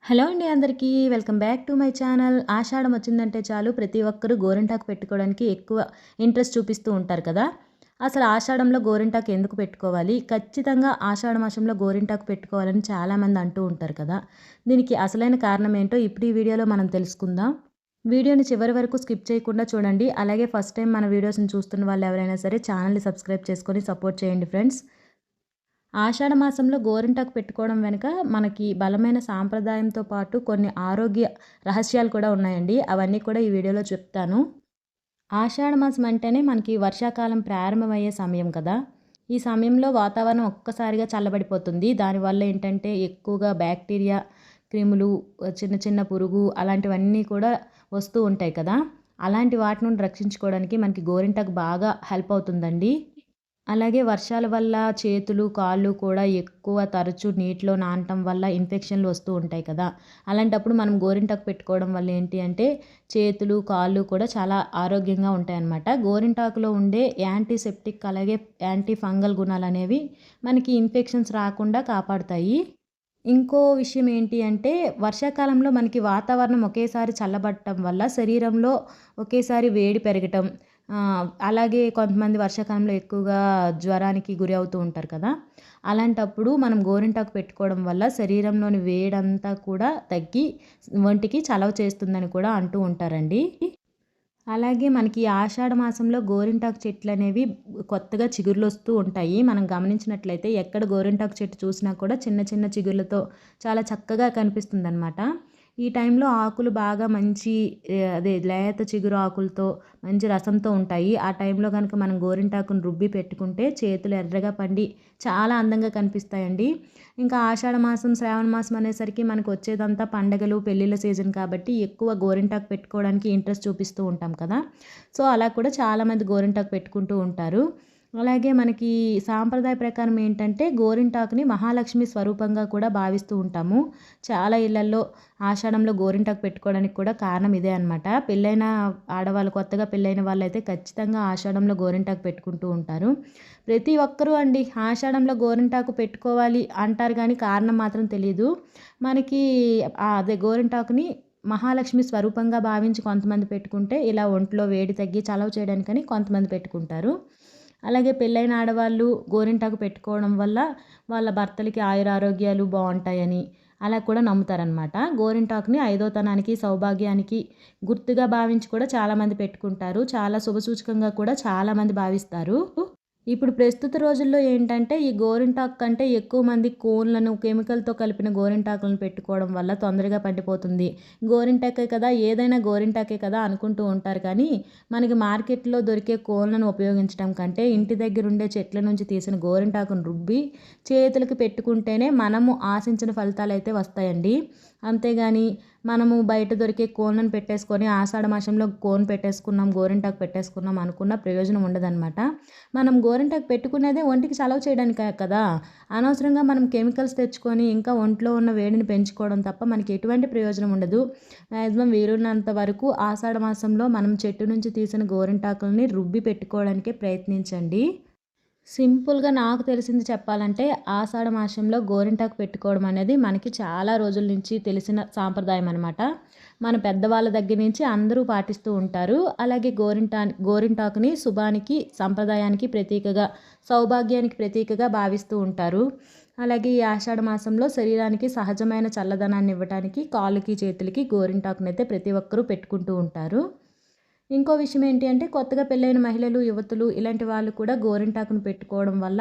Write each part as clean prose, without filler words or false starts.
Hello అండి అందరికీ. Welcome back to my channel. ఆషాఢం వచ్చిందంటే చాలు ప్రతి ఒక్కరు గోరింటాకు పెట్టుకోవడానికి ఎక్కువ ఇంట్రెస్ట్ చూపిస్తూ ఉంటారు కదా! అసలు ఆషాఢంలో గోరింటాకు ఎందుకు పెట్టుకోవాలి? ఖచ్చితంగా ఆషాఢ మాసంలో గోరింటాకు పెట్టుకోవాలని చాలామంది అంటూ ఉంటారు కదా! దీనికి అసలైన కారణం ఏంటో ఇప్పుడు ఈ వీడియోలో మనం తెలుసుకుందాం. వీడియోని చివరి వరకు స్కిప్ చేయకుండా చూడండి. అలాగే ఫస్ట్ టైం మన వీడియోస్‌ని చూస్తున్న వాళ్ళు ఎవరైనా సరే ఛానల్‌ని సబ్స్క్రైబ్ చేసుకొని సపోర్ట్ చేయండి ఫ్రెండ్స్. ఆషాఢ మాసంలో గోరింటాకు పెట్టుకోవడం వెనుక మనకి బలమైన సాంప్రదాయంతో పాటు కొన్ని ఆరోగ్య రహస్యాలు కూడా ఉన్నాయండి. అవన్నీ కూడా ఈ వీడియోలో చెప్తాను. ఆషాఢ మాసం అంటేనే మనకి వర్షాకాలం ప్రారంభమయ్యే సమయం కదా! ఈ సమయంలో వాతావరణం ఒక్కసారిగా చల్లబడిపోతుంది. దానివల్ల ఏంటంటే ఎక్కువగా బ్యాక్టీరియా, క్రిములు, చిన్న చిన్న పురుగు అలాంటివన్నీ కూడా వస్తూ ఉంటాయి కదా! అలాంటి వాటి నుండి రక్షించుకోవడానికి మనకి గోరింటాకు బాగా హెల్ప్ అవుతుందండి. అలాగే వర్షాల వల్ల చేతులు, కాళ్ళు కూడా ఎక్కువ తరచూ నీటిలో నానటం వల్ల ఇన్ఫెక్షన్‌లు వస్తూ ఉంటాయి కదా! అలాంటప్పుడు మనం గోరింటాకు పెట్టుకోవడం వల్ల ఏంటి అంటే చేతులు, కాళ్ళు కూడా చాలా ఆరోగ్యంగా ఉంటాయన్నమాట. గోరింటాకులో ఉండే యాంటీసెప్టిక్ అలాగే యాంటీ ఫంగల్ గుణాలనేవి మనకి ఇన్ఫెక్షన్స్ రాకుండా కాపాడుతాయి. ఇంకో విషయం ఏంటి అంటే వర్షాకాలంలో మనకి వాతావరణం ఒకేసారి చల్లబడటం వల్ల శరీరంలో ఒకేసారి వేడి పెరగటం, అలాగే కొంతమంది వర్షాకాలంలో ఎక్కువగా జ్వరానికి గురి అవుతూ ఉంటారు కదా! అలాంటప్పుడు మనం గోరింటాకు పెట్టుకోవడం వల్ల శరీరంలోని వేడంతా కూడా తగ్గి ఒంటికి చలవ చేస్తుందని కూడా అంటూ ఉంటారండి. అలాగే మనకి ఆషాఢ మాసంలో గోరింటాకు చెట్లనేవి కొత్తగా చిగుర్లొస్తూ ఉంటాయి. మనం గమనించినట్లయితే ఎక్కడ గోరింటాకు చెట్టు చూసినా కూడా చిన్న చిన్న చిగుర్లతో చాలా చక్కగా కనిపిస్తుందనమాట. ఈ టైంలో ఆకులు బాగా మంచి అదే లేత చిగురు ఆకులతో మంచి రసంతో ఉంటాయి. ఆ టైంలో గనుక మనం గోరింటాకుని రుబ్బి పెట్టుకుంటే చేతులు ఎర్రగా పండి చాలా అందంగా కనిపిస్తాయండి. ఇంకా ఆషాఢ మాసం, శ్రావణ మాసం అనేసరికి మనకు వచ్చేదంతా పండగలు, పెళ్ళిళ్ళ సీజన్ కాబట్టి ఎక్కువ గోరింటాకు పెట్టుకోవడానికి ఇంట్రెస్ట్ చూపిస్తూ ఉంటాం కదా! సో, అలా కూడా చాలామంది గోరింటాకు పెట్టుకుంటూ ఉంటారు. అలాగే మనకి సాంప్రదాయ ప్రకారం ఏంటంటే గోరింటాకుని మహాలక్ష్మి స్వరూపంగా కూడా భావిస్తూ ఉంటాము. చాలా ఇళ్లల్లో ఆషాఢంలో గోరింటాకు పెట్టుకోవడానికి కూడా కారణం ఇదే అనమాట. పెళ్ళైన ఆడవాళ్ళు, కొత్తగా పెళ్ళైన వాళ్ళైతే ఖచ్చితంగా ఆషాఢంలో గోరింటాకు పెట్టుకుంటూ ఉంటారు. ప్రతి ఒక్కరూ అండి ఆషాఢంలో గోరింటాకు పెట్టుకోవాలి అంటారు గానీ కారణం మాత్రం తెలీదు. మనకి అదే గోరింటాకుని మహాలక్ష్మి స్వరూపంగా భావించి కొంతమంది పెట్టుకుంటే, ఇలా ఒంట్లో వేడి తగ్గి చలవ చేయడానికని కొంతమంది పెట్టుకుంటారు. అలాగే పెళ్ళైన ఆడవాళ్ళు గోరింటాకు పెట్టుకోవడం వల్ల వాళ్ళ భర్తలకి ఆయురారోగ్యాలు బావుంటాయని అలా కూడా నమ్ముతారనమాట. గోరింటాకుని ఐదోతనానికి, సౌభాగ్యానికి గుర్తుగా భావించి కూడా చాలామంది పెట్టుకుంటారు. చాలా శుభసూచకంగా కూడా చాలామంది భావిస్తారు. ఇప్పుడు ప్రస్తుత రోజుల్లో ఏంటంటే, ఈ గోరింటాకు కంటే ఎక్కువ మంది కోన్లను, కెమికల్‌తో కలిపిన గోరింటాకులను పెట్టుకోవడం వల్ల తొందరగా పండిపోతుంది. గోరింటాకే కదా! ఏదైనా గోరింటాకే కదా! అనుకుంటూ ఉంటారు కానీ, మనకి మార్కెట్‌లో దొరికే కోన్లను ఉపయోగించడం కంటే, ఇంటి దగ్గరుండే చెట్ల నుంచి తీసిన గోరింటాకును రుబ్బి చేతులకి పెట్టుకుంటేనే మనము ఆశించిన ఫలితాలైతే వస్తాయండి. అంతేగాని మనము బయట దొరికే కోన్లను పెట్టేసుకొని ఆషాఢ మాసంలో కోన్ పెట్టేసుకున్నాం, గోరింటాకు పెట్టేసుకున్నాం అనుకున్న ప్రయోజనం ఉండదనమాట. మనం గోరింటాకు పెట్టుకునేదే ఒంటికి చలవ చేయడానికే కదా! అనవసరంగా మనం కెమికల్స్ తెచ్చుకొని ఇంకా ఒంట్లో ఉన్న వేడిని పెంచుకోవడం తప్ప మనకి ఎటువంటి ప్రయోజనం ఉండదు. మాక్సిమం వీలున్నంత వరకు ఆషాఢ మాసంలో మనం చెట్టు నుంచి తీసిన గోరింటాకుల్ని రుబ్బి పెట్టుకోవడానికే ప్రయత్నించండి. సింపుల్‌గా నాకు తెలిసింది చెప్పాలంటే, ఆషాఢ మాసంలో గోరింటాకు పెట్టుకోవడం అనేది మనకి చాలా రోజుల నుంచి తెలిసిన సాంప్రదాయం అనమాట. మన పెద్దవాళ్ళ దగ్గర నుంచి అందరూ పాటిస్తూ ఉంటారు. అలాగే గోరింటాకుని శుభానికి, సంప్రదాయానికి ప్రతీకగా, సౌభాగ్యానికి ప్రతీకగా భావిస్తూ ఉంటారు. అలాగే ఈ ఆషాఢ మాసంలో శరీరానికి సహజమైన చల్లదనాన్ని ఇవ్వటానికి కాళ్ళకి, చేతులకి గోరింటాకునైతే ప్రతి ఒక్కరూ పెట్టుకుంటూ ఉంటారు. ఇంకో విషయం ఏంటి అంటే కొత్తగా పెళ్ళైన మహిళలు, యువతులు ఇలాంటి వాళ్ళు కూడా గోరింటాకును పెట్టుకోవడం వల్ల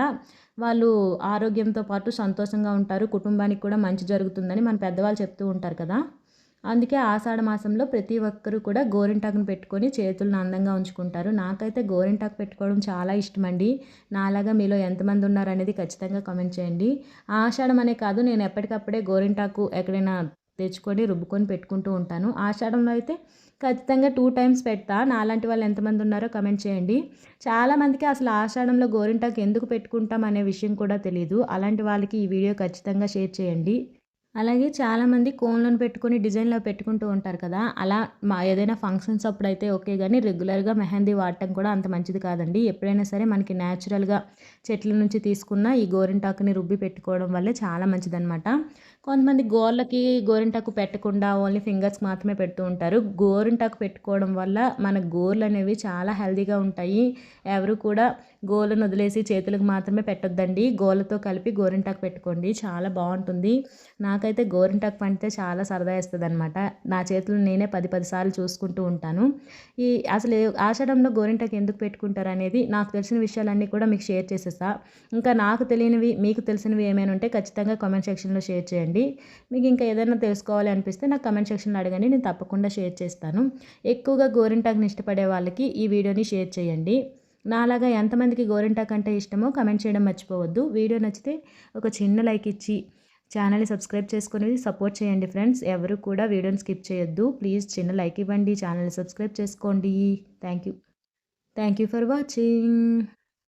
వాళ్ళు ఆరోగ్యంతో పాటు సంతోషంగా ఉంటారు. కుటుంబానికి కూడా మంచి జరుగుతుందని మన పెద్దవాళ్ళు చెప్తూ ఉంటారు కదా! అందుకే ఆషాఢ మాసంలో ప్రతి ఒక్కరు కూడా గోరింటాకును పెట్టుకొని చేతులను అందంగా ఉంచుకుంటారు. నాకైతే గోరింటాకు పెట్టుకోవడం చాలా ఇష్టమండి. నాలాగా మీలో ఎంతమంది ఉన్నారనేది ఖచ్చితంగా కామెంట్ చేయండి. ఆషాఢం అనే కాదు, నేను ఎప్పటికప్పుడే గోరింటాకు ఎక్కడైనా తెచ్చుకొని రుబ్బుకొని పెట్టుకుంటూ ఉంటాను. ఆషాఢంలో అయితే ఖచ్చితంగా 2 టైమ్స్ పెడతా. నాలాంటి వాళ్ళు ఎంతమంది ఉన్నారో కామెంట్ చేయండి. చాలామందికి అసలు ఆషాఢంలో గోరింటాకు ఎందుకు పెట్టుకుంటాం అనే విషయం కూడా తెలీదు. అలాంటి వాళ్ళకి ఈ వీడియో ఖచ్చితంగా షేర్ చేయండి. అలాగే చాలామంది కోన్లను పెట్టుకొని డిజైన్‌లో పెట్టుకుంటూ ఉంటారు కదా! అలా ఏదైనా ఫంక్షన్స్ అప్పుడైతే ఓకే గానీ, రెగ్యులర్‌గా మెహందీ వాడటం కూడా అంత మంచిది కాదండి. ఎప్పుడైనా సరే మనకి నేచురల్‌గా చెట్ల నుంచి తీసుకున్న ఈ గోరింటాకుని రుబ్బి పెట్టుకోవడం వల్లే చాలా మంచిదనమాట. కొంతమంది గోర్లకి గోరింటాకు పెట్టకుండా ఓన్లీ ఫింగర్స్ మాత్రమే పెడుతూ ఉంటారు. గోరింటాకు పెట్టుకోవడం వల్ల మన గోర్లనేవి చాలా హెల్తీగా ఉంటాయి. ఎవరు కూడా గోర్లను వదిలేసి చేతులకు మాత్రమే పెట్టొద్దండి. గోర్లతో కలిపి గోరింటాకు పెట్టుకోండి. చాలా బావుంటుంది. నాకైతే గోరింటాకు పండితే చాలా సరదా ఏస్తదనమాట. నా చేతులు నేనే 10 సార్లు చూసుకుంటూ ఉంటాను. ఈ అసలు ఆషాఢంలో గోరింటాకు ఎందుకు పెట్టుకుంటారనేది నాకు తెలిసిన విషయాలన్నీ కూడా మీకు షేర్ చేసేసా. ఇంకా నాకు తెలియనివి, మీకు తెలిసినవి ఏమైనా ఉంటే ఖచ్చితంగా కామెంట్ సెక్షన్‌లో షేర్ చేయండి. మీకు ఇంకా ఏదైనా తెలుసుకోవాలి అనిపిస్తే నాకు కామెంట్ సెక్షన్‌లో అడగండి. నేను తప్పకుండా షేర్ చేస్తాను. ఎక్కువగా గోరింటాకుని ఇష్టపడే వాళ్ళకి ఈ వీడియోని షేర్ చేయండి. నాలాగా ఎంతమందికి గోరింటాకు అంటే ఇష్టమో కామెంట్ చేయడం మర్చిపోవద్దు. వీడియో నచ్చితే ఒక చిన్న లైక్ ఇచ్చి ఛానల్‌ని సబ్స్క్రైబ్ చేసుకొని సపోర్ట్ చేయండి ఫ్రెండ్స్. ఎవరు కూడా వీడియోని స్కిప్ చేయొద్దు. ప్లీజ్ చిన్న లైక్ ఇవ్వండి. ఛానల్‌ని సబ్స్క్రైబ్ చేసుకోండి. Thank you. Thank you for watching.